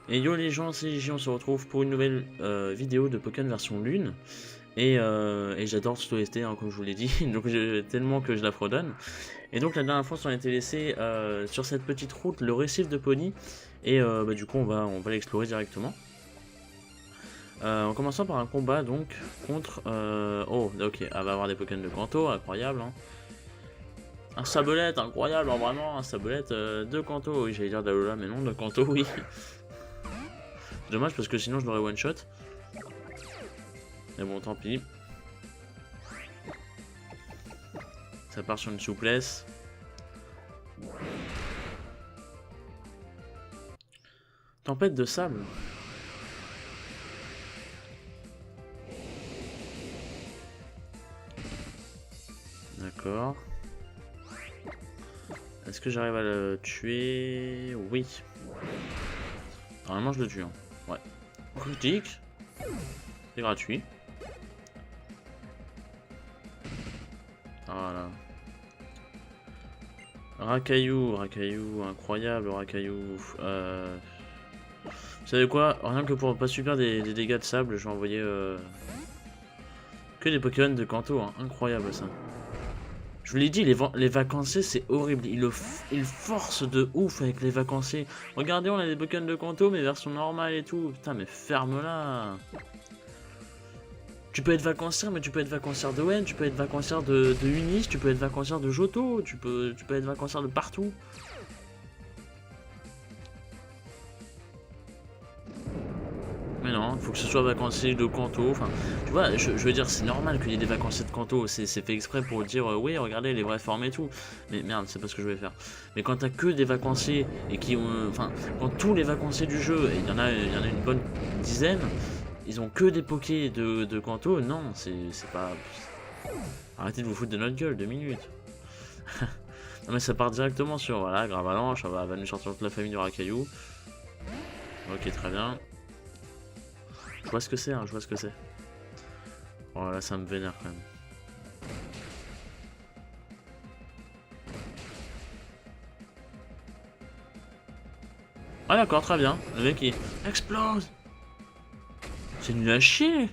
Et yo les gens, c'est Gigi, on se retrouve pour une nouvelle vidéo de Pokémon version lune. Et j'adore cette OST, hein, comme je vous l'ai dit, donc tellement que je la fredonne. Et donc la dernière fois on était laissé sur cette petite route, le récif de Pony. Et du coup on va l'explorer directement. En commençant par un combat donc contre... oh ok, elle va avoir des Pokémon de Kanto, incroyable hein. Un Sabolette, incroyable, hein, vraiment, un Sabolette de Kanto, oui j'allais dire d'Alola mais non, de Kanto oui. Dommage parce que sinon je l'aurais one shot. Mais bon tant pis. Ça part sur une souplesse. Tempête de sable. D'accord. Est-ce que j'arrive à le tuer? Oui. Normalement je le tue. Hein. Ouais. Critique. C'est gratuit. Voilà. Racaillou, incroyable Racaillou. Vous savez quoi? Rien que pour pas subir des dégâts de sable, je vais envoyer que des Pokémon de Kanto. Hein. Incroyable ça. Je vous l'ai dit, les vacanciers c'est horrible. Ils forcent de ouf avec les vacanciers. Regardez, on a des Pokémon de Kanto, mais version normale et tout. Putain, mais ferme-la. Tu peux être vacancière, mais tu peux être vacancière de Wen, tu peux être vacancière de Unis, tu peux être vacancière de Johto, tu peux être vacancière de partout. Mais non, faut que ce soit vacancier de Kanto, enfin, tu vois, je veux dire, c'est normal qu'il y ait des vacanciers de Kanto, c'est fait exprès pour dire, oui, regardez, les vraies formes et tout. Mais merde, c'est pas ce que je vais faire. Mais quand t'as que des vacanciers, et qui ont, enfin, quand tous les vacanciers du jeu, et il y en a une bonne dizaine, ils ont que des pokés de Kanto, non, c'est pas... Arrêtez de vous foutre de notre gueule, 2 minutes. Non mais ça part directement sur, voilà, Gravalanche, ça va nous sortir toute la famille du Racaillou. Ok, très bien. Je vois ce que c'est, hein, je vois ce que c'est. Oh là, ça me vénère quand même. Ah d'accord, très bien. Le mec il explose. C'est nul à chier.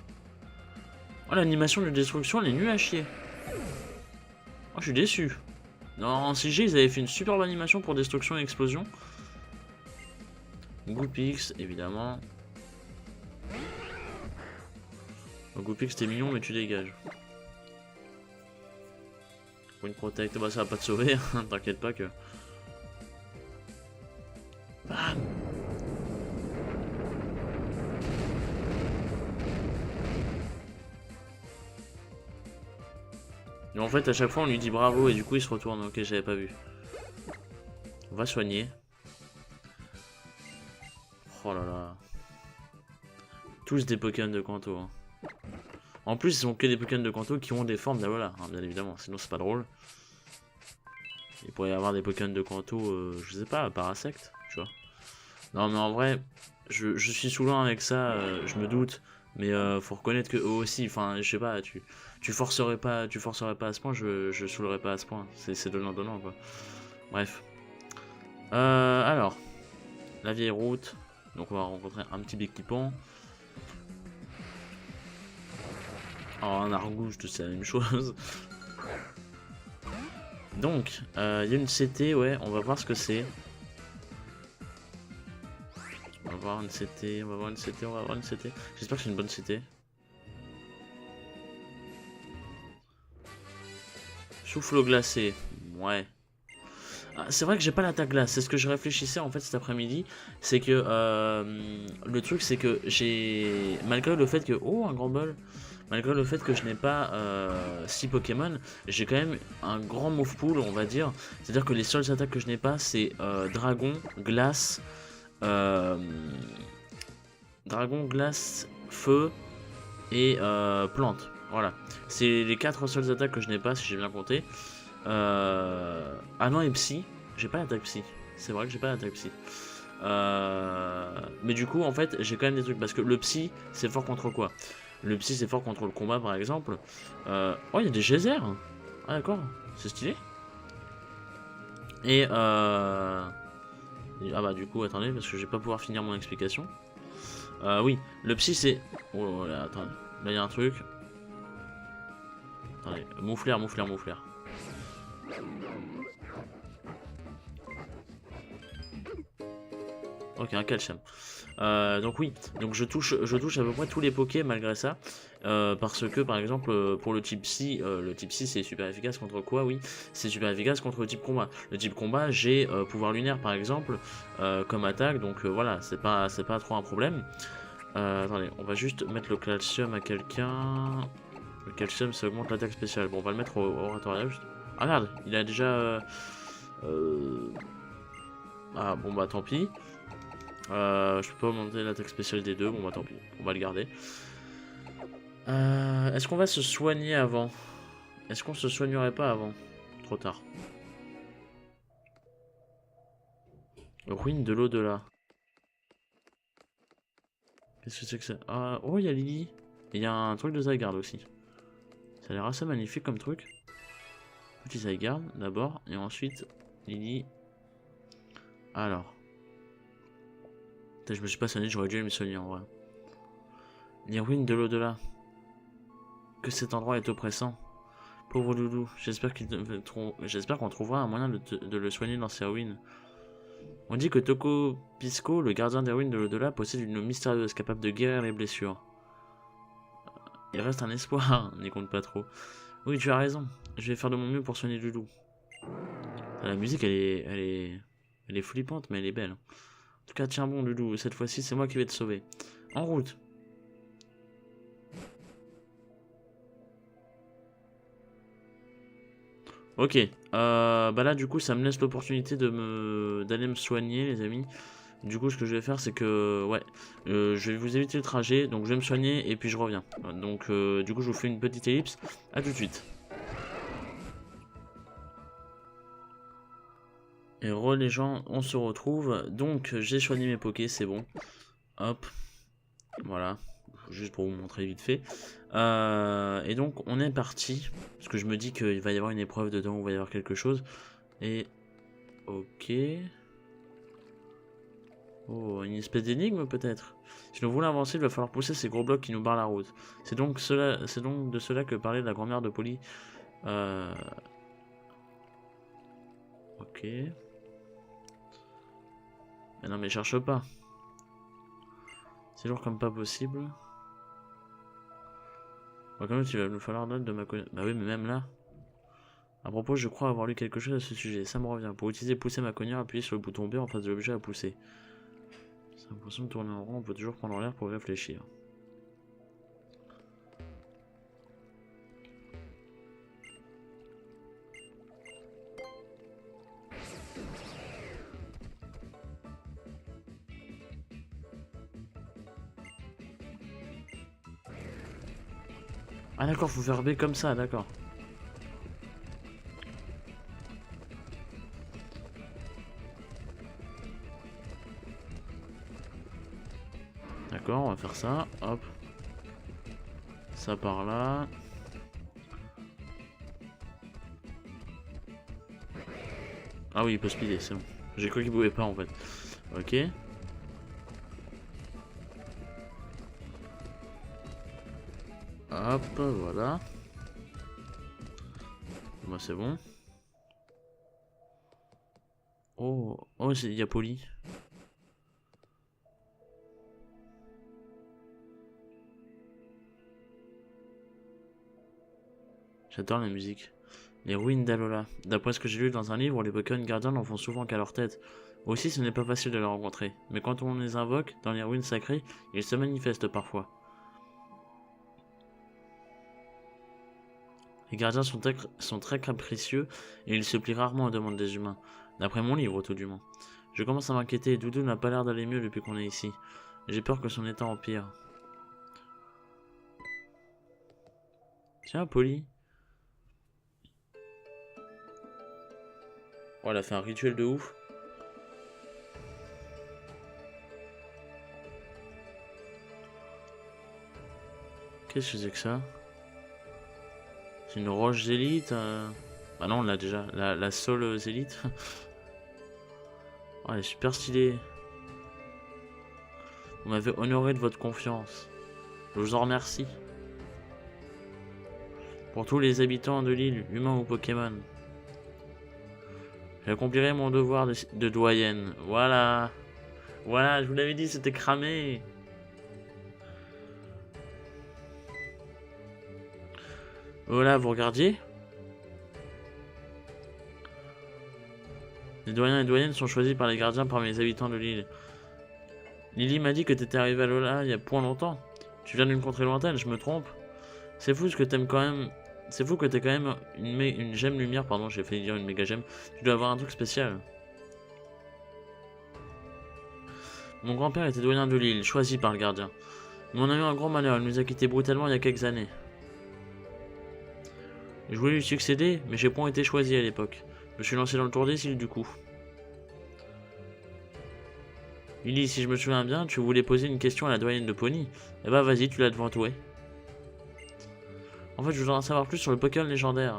Oh, l'animation de destruction elle est nulle à chier. Oh, je suis déçu. En CG ils avaient fait une superbe animation pour destruction et explosion. Goopix, évidemment. Goopix t'es mignon mais tu dégages. Point protect, bah ça va pas te sauver, hein, t'inquiète pas que... Bam. Et en fait à chaque fois on lui dit bravo et du coup il se retourne, ok j'avais pas vu. On va soigner. Oh là là. Tous des Pokémon de Kanto. Hein. En plus, ils sont que des Pokémon de Kanto qui ont des formes d'Alola, hein, bien évidemment, sinon c'est pas drôle. Il pourrait y avoir des Pokémon de Kanto, je sais pas, Parasect, tu vois. Non mais en vrai, je suis saoulant avec ça, je me doute. Mais faut reconnaître que eux aussi, enfin je sais pas, tu forcerais pas à ce point, je saoulerais pas à ce point. C'est donnant quoi. Bref. Alors, la vieille route. Donc on va rencontrer un petit équipant. Oh, un Argouche, c'est la même chose. Donc, il y a une CT, ouais, on va voir ce que c'est. On va voir une CT, on va voir une CT, on va voir une CT. J'espère que c'est une bonne CT. Souffle glacé, ouais. Ah, c'est vrai que j'ai pas l'attaque glace, c'est ce que je réfléchissais en fait cet après-midi. C'est que le truc c'est que j'ai... Malgré le fait que... Oh, un grand bol. Malgré le fait que je n'ai pas 6 Pokémon, j'ai quand même un grand move pool, on va dire. C'est-à-dire que les seules attaques que je n'ai pas, c'est Dragon, Glace, Feu et Plante. Voilà. C'est les 4 seules attaques que je n'ai pas, si j'ai bien compté. Ah non, et Psy. J'ai pas l'attaque Psy. C'est vrai que j'ai pas l'attaque Psy. Mais du coup, en fait, j'ai quand même des trucs. Parce que le Psy, c'est fort contre quoi? Le Psy, c'est fort contre le combat, par exemple. Oh, il y a des geysers. Ah, d'accord. C'est stylé. Et ah bah du coup, attendez, parce que je vais pas pouvoir finir mon explication. Oui, le psy c'est... Oh là, attendez, là il y a un truc. Attendez, mouflaire, mouflaire, mouflaire. Ok, un calcium. Donc oui, donc je touche à peu près tous les pokés malgré ça. Parce que par exemple pour le type psy c'est super efficace contre quoi? Oui, c'est super efficace contre le type combat. Le type combat, j'ai pouvoir lunaire par exemple comme attaque, donc voilà, c'est pas trop un problème. Attendez, on va juste mettre le calcium à quelqu'un. Le calcium ça augmente l'attaque spéciale. Bon, on va le mettre au oratoria juste. Ah merde, il a déjà euh, ah bon bah tant pis. Je peux pas augmenter l'attaque spéciale des deux, bon bah tant pis, on va le garder. Est-ce qu'on va se soigner avant? Est-ce qu'on se soignerait pas avant? Trop tard. Ruine de l'au-delà. Qu'est-ce que c'est que ça? Oh, il y a Lily. Il y a un truc de Zygarde aussi. Ça a l'air assez magnifique comme truc. Petit Zygarde d'abord, et ensuite Lily. Alors. Putain, je me suis pas soigné, j'aurais dû me soigner en vrai. Les ruines de l'au-delà. Que cet endroit est oppressant. Pauvre loulou, j'espère qu'on trouvera un moyen de le soigner dans ses ruines. On dit que Toko Pisco, le gardien des ruines de l'au-delà, possède une eau mystérieuse capable de guérir les blessures. Il reste un espoir, n'y compte pas trop. Oui, tu as raison, je vais faire de mon mieux pour soigner Loulou. La musique, elle est flippante, mais elle est belle. En tout cas, tiens bon, Loulou, cette fois-ci, c'est moi qui vais te sauver. En route. Ok, bah là du coup ça me laisse l'opportunité d'aller me soigner les amis. Du coup ce que je vais faire c'est que ouais, je vais vous éviter le trajet, donc je vais me soigner et puis je reviens. Donc du coup je vous fais une petite ellipse, à tout de suite. Et les gens, on se retrouve, donc j'ai soigné mes pokés, c'est bon. Hop, voilà, juste pour vous montrer vite fait. Et donc on est parti, parce que je me dis qu'il va y avoir une épreuve dedans, il va y avoir quelque chose. Et ok. Oh, une espèce d'énigme peut-être. Si nous voulons avancer, il va falloir pousser ces gros blocs qui nous barrent la route. C'est donc de cela que parlait la grand-mère de Polly. Euh... Ok. Mais non mais cherche pas. C'est lourd comme pas possible. Bon, quand même, il va nous falloir note de ma connaissance. Bah oui, mais même là. À propos, je crois avoir lu quelque chose à ce sujet. Ça me revient. Pour utiliser pousser ma cogneur, appuyez sur le bouton B en face de l'objet à pousser. C'est l'impression de tourner en rond, on peut toujours prendre l'air pour réfléchir. Ah d'accord, faut faire B comme ça, d'accord. D'accord, on va faire ça, hop. Ça par là. Ah oui, il peut speeder, c'est bon. J'ai cru qu'il pouvait pas en fait. Ok. Hop, voilà. Moi c'est bon. Oh, oh, il y a Polly. J'adore la musique. Les ruines d'Alola. D'après ce que j'ai lu dans un livre, les Pokémon gardiens n'en font souvent qu'à leur tête. Aussi, ce n'est pas facile de les rencontrer. Mais quand on les invoque dans les ruines sacrées, ils se manifestent parfois. Les gardiens sont très capricieux et ils se plient rarement aux demandes des humains. D'après mon livre, tout du moins. Je commence à m'inquiéter. Doudou n'a pas l'air d'aller mieux depuis qu'on est ici. J'ai peur que son état empire. Tiens, Polly. Oh, elle a fait un rituel de ouf. Qu'est-ce que c'est que ça? C'est une roche zélite Bah non, on l'a déjà. La Sol zélite. Oh, elle est super stylée. Vous m'avez honoré de votre confiance. Je vous en remercie. Pour tous les habitants de l'île, humains ou Pokémon. J'accomplirai mon devoir de doyenne. Voilà. Voilà, je vous l'avais dit, c'était cramé. Voilà, vous regardiez? Les doyens et doyennes sont choisis par les gardiens parmi les habitants de l'île. Lily m'a dit que t'étais arrivé à Lola il y a point longtemps. Tu viens d'une contrée lointaine, je me trompe? C'est fou ce que t'aimes quand même. C'est fou que t'aies quand même une gemme lumière, pardon, j'ai failli dire une méga gemme. Tu dois avoir un truc spécial. Mon grand-père était doyen de l'île, choisi par le gardien. Mais on a eu un grand malheur, il nous a quittés brutalement il y a quelques années. Je voulais lui succéder, mais j'ai point été choisi à l'époque. Je me suis lancé dans le tour des îles du coup. Lily, si je me souviens bien, tu voulais poser une question à la doyenne de Pony. Eh bah vas-y, tu l'as devant toi. En fait, je voudrais en savoir plus sur le Pokémon légendaire.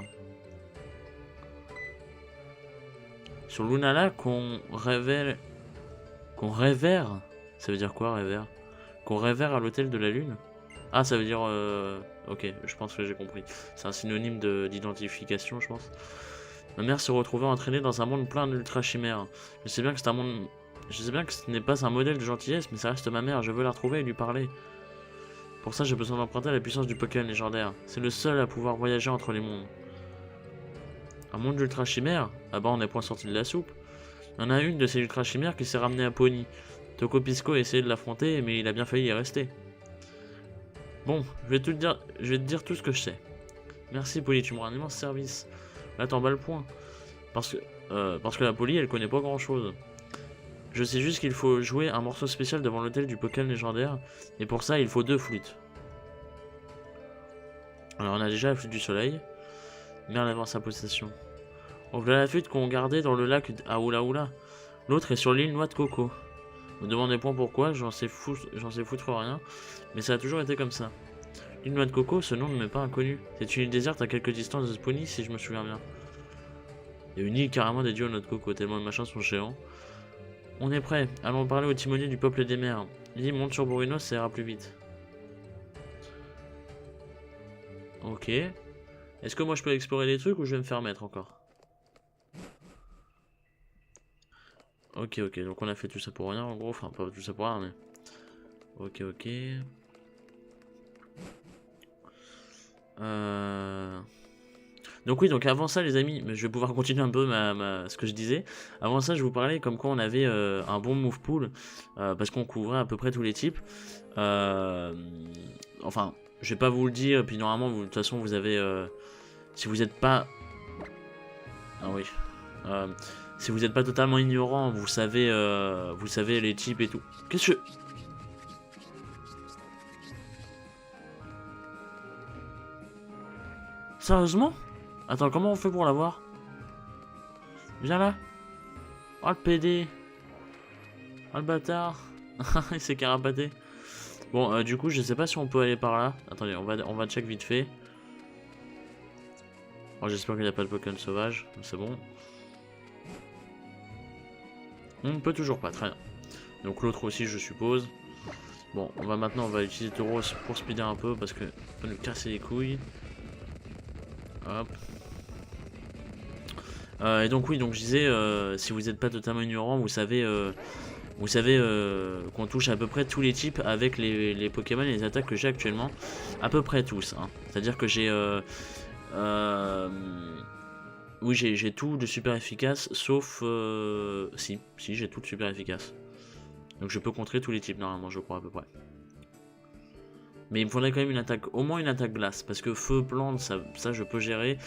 Sur Lunala, qu'on révère... Qu'on révère? Ça veut dire quoi, révère? Qu'on révère à l'hôtel de la Lune? Ah, ça veut dire... Ok, je pense que j'ai compris. C'est un synonyme d'identification, je pense. Ma mère se retrouvait entraînée dans un monde plein d'ultra chimères. Je sais bien que c'est un monde... Je sais bien que ce n'est pas un modèle de gentillesse, mais ça reste ma mère, je veux la retrouver et lui parler. Pour ça, j'ai besoin d'emprunter la puissance du Pokémon légendaire. C'est le seul à pouvoir voyager entre les mondes. Un monde d'ultra chimères? Ah bah on n'est point sorti de la soupe. Il y en a une de ces ultra chimères qui s'est ramenée à Pony. Tokopisco a essayé de l'affronter, mais il a bien failli y rester. Bon, je vais te dire tout ce que je sais. Merci Pony, tu me rends un immense service. Là t'en bats le point. Parce que la Poly, elle connaît pas grand chose. Je sais juste qu'il faut jouer un morceau spécial devant l'hôtel du Pokémon légendaire, et pour ça il faut 2 flûtes. Alors on a déjà la flûte du soleil, mais en avant sa possession. On voilà la flûte qu'on gardait dans le lac à Oula Oula. L'autre est sur l'île Noix de Coco. Vous me demandez point pourquoi, j'en sais foutre rien, mais ça a toujours été comme ça. L'île Noix de Coco, ce nom ne m'est pas inconnu. C'est une île déserte à quelques distances de Spony, si je me souviens bien. Il y a une île carrément dédiée aux Noix de Coco, tellement les machins sont géants. On est prêt, allons parler au timonier du peuple des mers. Lily monte sur Bourrinos, ça ira plus vite. Ok. Est-ce que moi je peux explorer des trucs ou je vais me faire mettre encore? Ok, donc on a fait tout ça pour rien en gros, enfin pas tout ça pour rien mais... Ok. Donc oui, donc avant ça les amis, mais je vais pouvoir continuer un peu ce que je disais. Avant ça je vous parlais comme quoi on avait un bon move pool, parce qu'on couvrait à peu près tous les types. Enfin, je vais pas vous le dire, puis normalement de toute façon vous avez... si vous n'êtes pas... Ah oui. Si vous n'êtes pas totalement ignorant, vous savez les types et tout. Qu'est-ce que... Sérieusement? Attends, comment on fait pour l'avoir? Viens là. Oh le PD. Oh le bâtard. Il s'est carapaté. Bon, du coup, je sais pas si on peut aller par là. Attendez, on va check vite fait. Oh, j'espère qu'il n'y a pas de Pokémon sauvage. C'est bon. On ne peut toujours pas, très bien. Donc l'autre aussi, je suppose. Bon, on va utiliser Tauros pour speeder un peu parce que on va nous casser les couilles. Hop. Et donc oui, donc je disais, si vous n'êtes pas totalement ignorant, vous savez qu'on touche à peu près tous les types avec les Pokémon et les attaques que j'ai actuellement. À peu près tous. Hein. C'est-à-dire que j'ai... oui, j'ai tout de super efficace, sauf... si, j'ai tout de super efficace. Donc je peux contrer tous les types normalement, je crois à peu près. Mais il me faudrait quand même une attaque, au moins une attaque glace, parce que feu, plante, ça je peux gérer.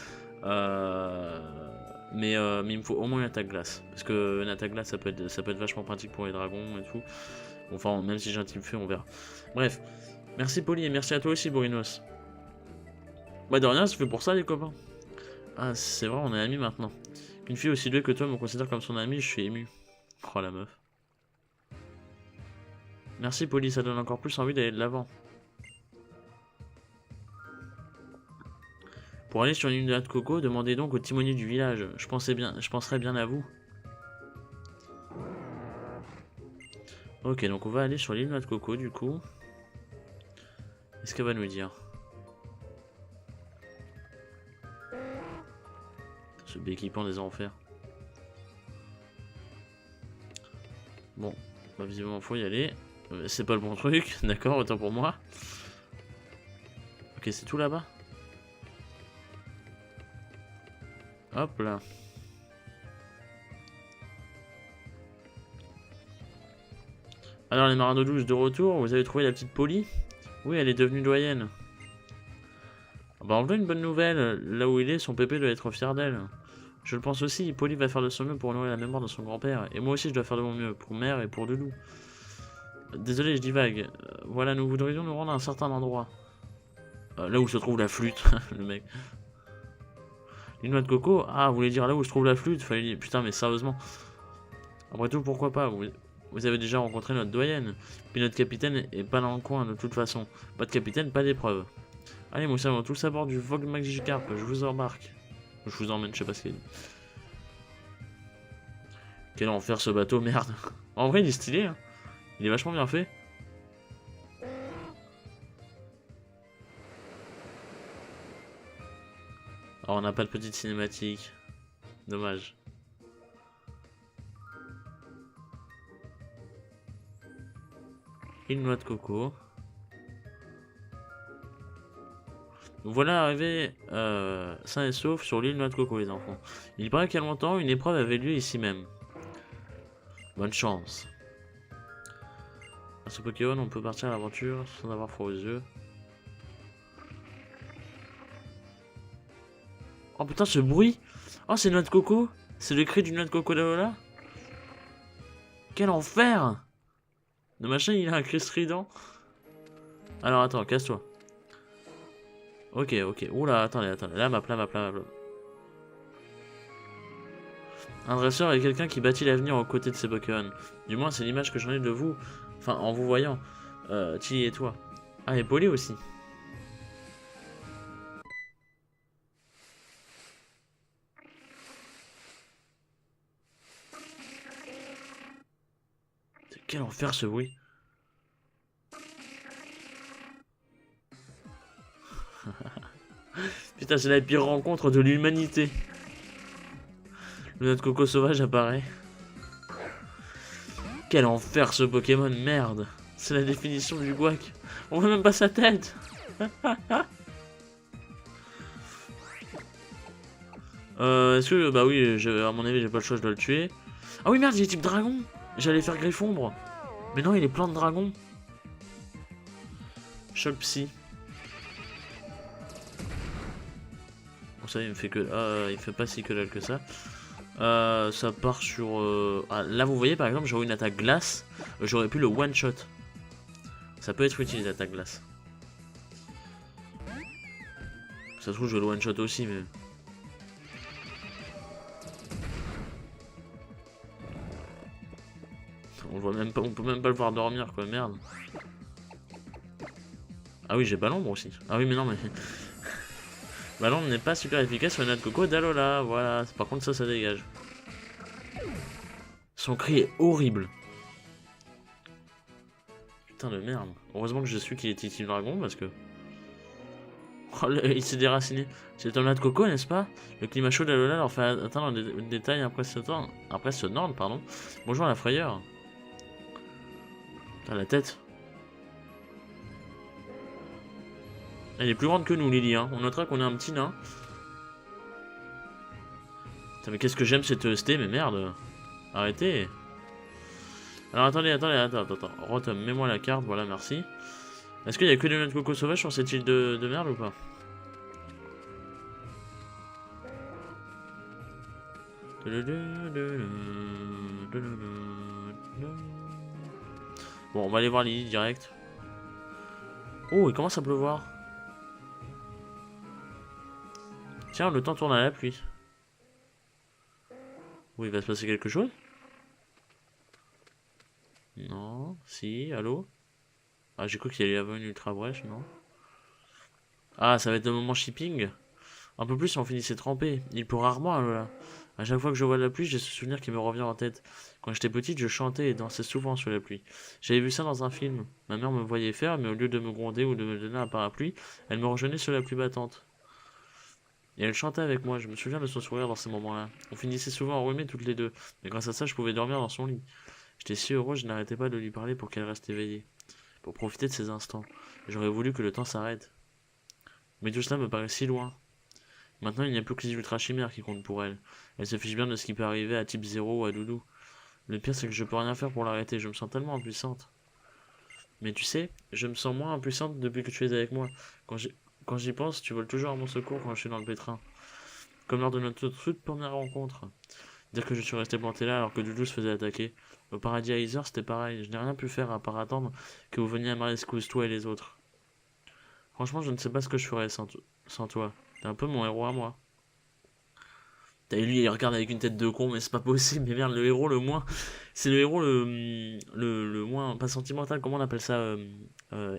Mais il me faut au moins une attaque glace, parce que une attaque glace ça peut être vachement pratique pour les dragons et tout. Enfin, même si j'ai un type feu, on verra. Bref, merci Poli et merci à toi aussi Bourinos. Bah de rien, c'est fait pour ça les copains. Ah c'est vrai, on est amis maintenant. Qu'une fille aussi douée que toi me considère comme son amie, je suis ému. Oh la meuf. Merci Poli, ça donne encore plus envie d'aller de l'avant. Pour aller sur une île de coco, demandez donc au timonier du village. Je penserai bien à vous. Ok, donc on va aller sur l'île Noix de Coco du coup. Qu'est-ce qu'elle va nous dire? Ce béquipant des enfers. Bon, bah visiblement faut y aller. C'est pas le bon truc, d'accord, autant pour moi. Ok, c'est tout là-bas. Hop là. Alors les marins d'eau douce de retour, vous avez trouvé la petite Polly? Oui, elle est devenue doyenne. Ah bah en vrai une bonne nouvelle, là où il est, son pépé doit être fier d'elle. Je le pense aussi, Polly va faire de son mieux pour honorer la mémoire de son grand-père. Et moi aussi je dois faire de mon mieux, pour Mère et pour Doudou. Désolé, je divague. Voilà, nous voudrions nous rendre à un certain endroit. Là où se trouve la flûte, le mec. Une noix de coco? Ah, vous voulez dire là où se trouve la flûte? Fallait dire, putain, mais sérieusement. Après tout, pourquoi pas? Vous avez déjà rencontré notre doyenne. Puis notre capitaine est pas dans le coin, de toute façon. Pas de capitaine, pas d'épreuve. Allez, nous sommes tous à bord du Vogue Magikarp, je vous embarque. Je vous emmène, je sais pas ce qu'il dit. Quel enfer ce bateau, merde. En vrai, il est stylé, hein. Il est vachement bien fait. Alors, on n'a pas de petite cinématique. Dommage. Une noix de coco. Voilà arrivé sain et sauf sur l'île Noix de Coco, les enfants. Il paraît qu'il y a longtemps, une épreuve avait lieu ici même. Bonne chance. À ce Pokémon, on peut partir à l'aventure sans avoir froid aux yeux. Oh putain, ce bruit! Oh, c'est Noix de Coco! C'est le cri du Noix de Coco d'Alola? Quel enfer! Le machin, il a un cri strident. Alors attends, casse-toi. Ok, ok. Oula, attendez. Là, map. Un dresseur est quelqu'un qui bâtit l'avenir aux côtés de ses Pokémon. Du moins, c'est l'image que j'en ai de vous. Enfin, en vous voyant. Tilly et toi. Ah, et Polly aussi. Quel enfer ce bruit. Putain, c'est la pire rencontre de l'humanité. Le Noix de Coco sauvage apparaît. Quel enfer ce Pokémon, merde. C'est la définition du guac. On voit même pas sa tête. Est-ce que... Bah oui, à mon avis, j'ai pas le choix, je dois le tuer. Ah oui, merde, il est type dragon. J'allais faire Griffombre. Mais non, il est plein de dragons. Choc psy. Bon, ça, il me fait que... il fait pas si que dalle que ça. Ça part sur... Ah, là, vous voyez, par exemple, j'aurais une attaque glace. J'aurais pu le one-shot. Ça peut être utilisé, l'attaque glace. Ça se trouve, je vais le one-shot aussi, mais... On voit même pas, on peut même pas le voir dormir, quoi, merde. Ah oui, j'ai pas l'ombre aussi. Ah oui, mais non, mais... Bah l'ombre n'est pas super efficace sur une noix de coco d'Alola, voilà. Par contre, ça dégage. Son cri est horrible. Putain de merde. Heureusement que je suis qu'il est Team Dragon, parce que... Oh, il s'est déraciné. C'est un noix de coco, n'est-ce pas? Le climat chaud d'Alola leur fait atteindre des détails impressionnants, pardon. Bonjour la frayeur. Putain, la tête. Elle est plus grande que nous, Lily, hein. On notera qu'on est un petit nain. Putain, mais qu'est-ce que j'aime cette EST, mais merde. Arrêtez. Alors attendez. Rotom, mets-moi la carte, voilà, merci. Est-ce qu'il y a que des noix de coco sauvages sur cette île de merde ou pas? Bon, on va aller voir Lily direct. Oh, il commence à pleuvoir. Tiens, le temps tourne à la pluie. Oui, il va se passer quelque chose? Non, si, allô? Ah, j'ai cru qu'il y avait une ultra brèche, non? Ah, ça va être le moment shipping. Un peu plus si on finissait trempé. Il pleut rarement, là. À chaque fois que je vois la pluie, j'ai ce souvenir qui me revient en tête. Quand j'étais petite, je chantais et dansais souvent sous la pluie. J'avais vu ça dans un film. Ma mère me voyait faire, mais au lieu de me gronder ou de me donner un parapluie, elle me rejoignait sous la pluie battante. Et elle chantait avec moi, je me souviens de son sourire dans ces moments-là. On finissait souvent enrhumés toutes les deux, mais grâce à ça, je pouvais dormir dans son lit. J'étais si heureux, je n'arrêtais pas de lui parler pour qu'elle reste éveillée, pour profiter de ces instants. J'aurais voulu que le temps s'arrête. Mais tout cela me paraît si loin. Maintenant, il n'y a plus que les ultra chimères qui comptent pour elle. Elle se fiche bien de ce qui peut arriver à Type 0 ou à Doudou. Le pire, c'est que je peux rien faire pour l'arrêter, je me sens tellement impuissante. Mais tu sais, je me sens moins impuissante depuis que tu es avec moi. Quand j'y quand j'y pense, tu voles toujours à mon secours quand je suis dans le pétrin. Comme lors de notre toute première rencontre. Dire que je suis resté planté là alors que Doudou se faisait attaquer. Au paradis à Isor, c'était pareil. Je n'ai rien pu faire à part attendre que vous veniez à ma rescousse, toi et les autres. Franchement, je ne sais pas ce que je ferais sans toi. T'es un peu mon héros à moi. T'as lui, il regarde avec une tête de con, mais c'est pas possible. Mais merde, le héros le moins. C'est le héros le moins. Pas sentimental, comment on appelle ça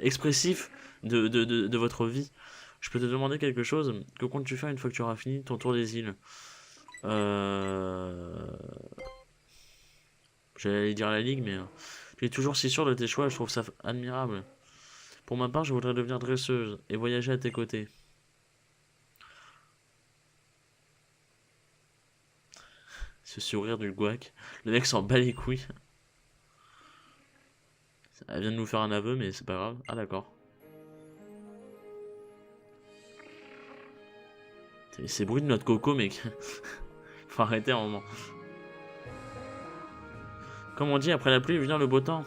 expressif de votre vie. Je peux te demander quelque chose. Que comptes-tu faire une fois que tu auras fini ton tour des îles? Euh... J'allais dire la ligue, mais tu es toujours si sûr de tes choix, je trouve ça admirable. Pour ma part, je voudrais devenir dresseuse et voyager à tes côtés. Ce sourire du gouac. Le mec s'en bat les couilles. Elle vient de nous faire un aveu, mais c'est pas grave. Ah, d'accord. C'est bruit de notre coco, mec. Faut arrêter un moment. Comme on dit, après la pluie vient le beau temps.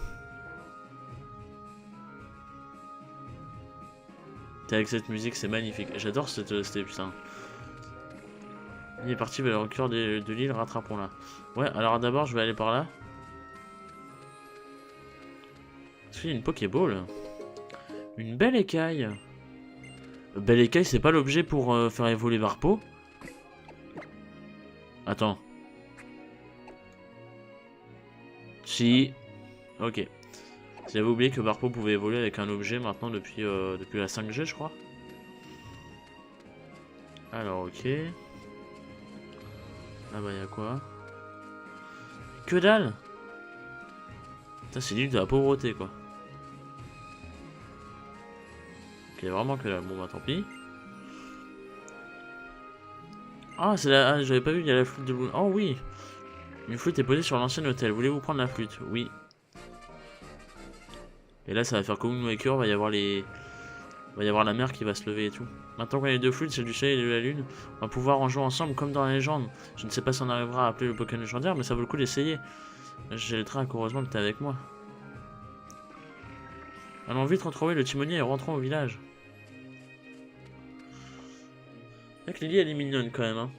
T'es avec cette musique, c'est magnifique. J'adore cette putain. Il est parti vers le cœur de l'île, rattrapons-la. Ouais, alors d'abord, je vais aller par là. Est-ce qu'il y a une Pokéball? Une belle écaille. Belle écaille, c'est pas l'objet pour faire évoluer Varpo? Attends. Si. Ok. J'avais oublié que Varpo pouvait évoluer avec un objet maintenant depuis la 5G, je crois. Alors, ok. Ah bah, y'a quoi? Que dalle! Putain, c'est l'île de la pauvreté, quoi. Ok, vraiment que dalle. Bon, bah, tant pis. Ah, c'est la... Ah, j'avais pas vu, il y a la flûte de Luna. Oh, oui! Une flûte est posée sur l'ancien hôtel. Voulez-vous prendre la flûte? Oui. Et là, ça va faire comme Moon Waker, va y avoir les... va y avoir la mer qui va se lever et tout. Maintenant qu'on a les deux flûtes, celle du soleil et de la lune, on va pouvoir en jouer ensemble comme dans la légende. Je ne sais pas si on arrivera à appeler le Pokémon légendaire, mais ça vaut le coup d'essayer. J'ai le train, heureusement que t'es avec moi. Allons vite retrouver le timonier et rentrons au village. C'est vrai que Lily, elle est mignonne quand même, hein.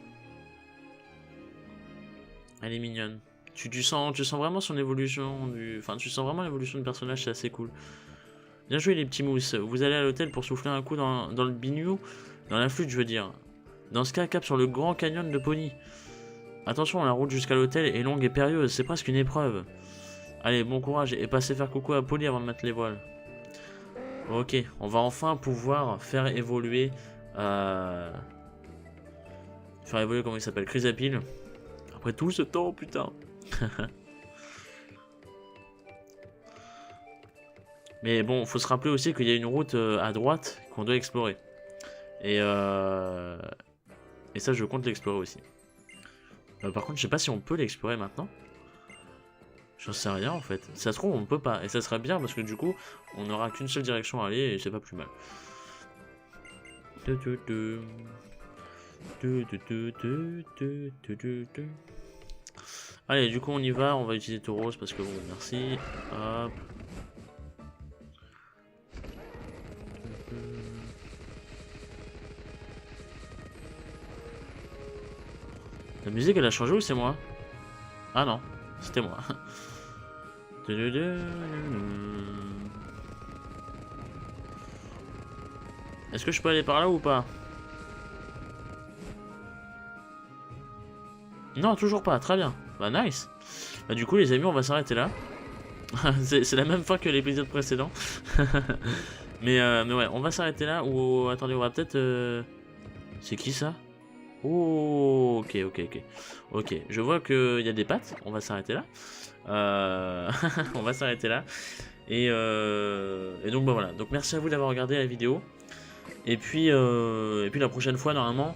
Elle est mignonne. Tu sens vraiment son évolution du... Enfin, tu sens vraiment l'évolution du personnage, c'est assez cool. Bien joué les petits mousses. Vous allez à l'hôtel pour souffler un coup dans le biniou. Dans la flûte, je veux dire. Dans ce cas, cap sur le grand canyon de Pony. Attention, la route jusqu'à l'hôtel est longue et périlleuse, c'est presque une épreuve. Allez, bon courage et passez faire coucou à Pony avant de mettre les voiles. Ok, on va enfin pouvoir faire évoluer... Faire évoluer, comment il s'appelle, Chrysapile. Après tout ce temps, putain. Mais bon, faut se rappeler aussi qu'il y a une route à droite qu'on doit explorer. Et ça, je compte l'explorer aussi. Par contre, je sais pas si on peut l'explorer maintenant. J'en sais rien en fait. Si ça se trouve, on peut pas. Et ça serait bien parce que du coup, on n'aura qu'une seule direction à aller et c'est pas plus mal. Allez, du coup, on y va. On va utiliser Tauros parce que bon, merci. Hop. La musique elle a changé ou c'est moi? Ah non, c'était moi. Est-ce que je peux aller par là ou pas? Non, toujours pas, très bien. Bah nice. Bah du coup les amis, on va s'arrêter là. C'est la même fin que l'épisode précédent. mais ouais, on va s'arrêter là. Ou attendez, on va peut-être... C'est qui ça? Oh, ok, ok, ok. Ok, je vois qu'il y a des pattes, on va s'arrêter là. On va s'arrêter là. Et donc bah voilà, donc merci à vous d'avoir regardé la vidéo. Et puis la prochaine fois, normalement,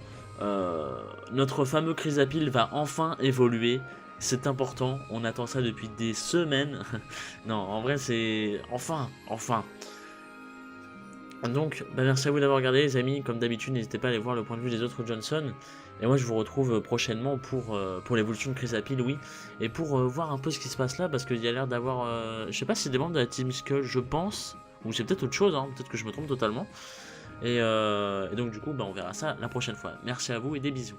notre fameux Chrysapile va enfin évoluer. C'est important, on attend ça depuis des semaines. Non, en vrai, c'est... Enfin, enfin. Donc, bah merci à vous d'avoir regardé, les amis. Comme d'habitude, n'hésitez pas à aller voir le point de vue des autres Johnson. Et moi, je vous retrouve prochainement pour l'évolution de Chrysapile, oui. Et pour voir un peu ce qui se passe là, parce qu'il y a l'air d'avoir... je sais pas si c'est des membres de la Team Skull, je pense. Ou c'est peut-être autre chose, hein, peut-être que je me trompe totalement. Et donc du coup, bah, on verra ça la prochaine fois. Merci à vous et des bisous.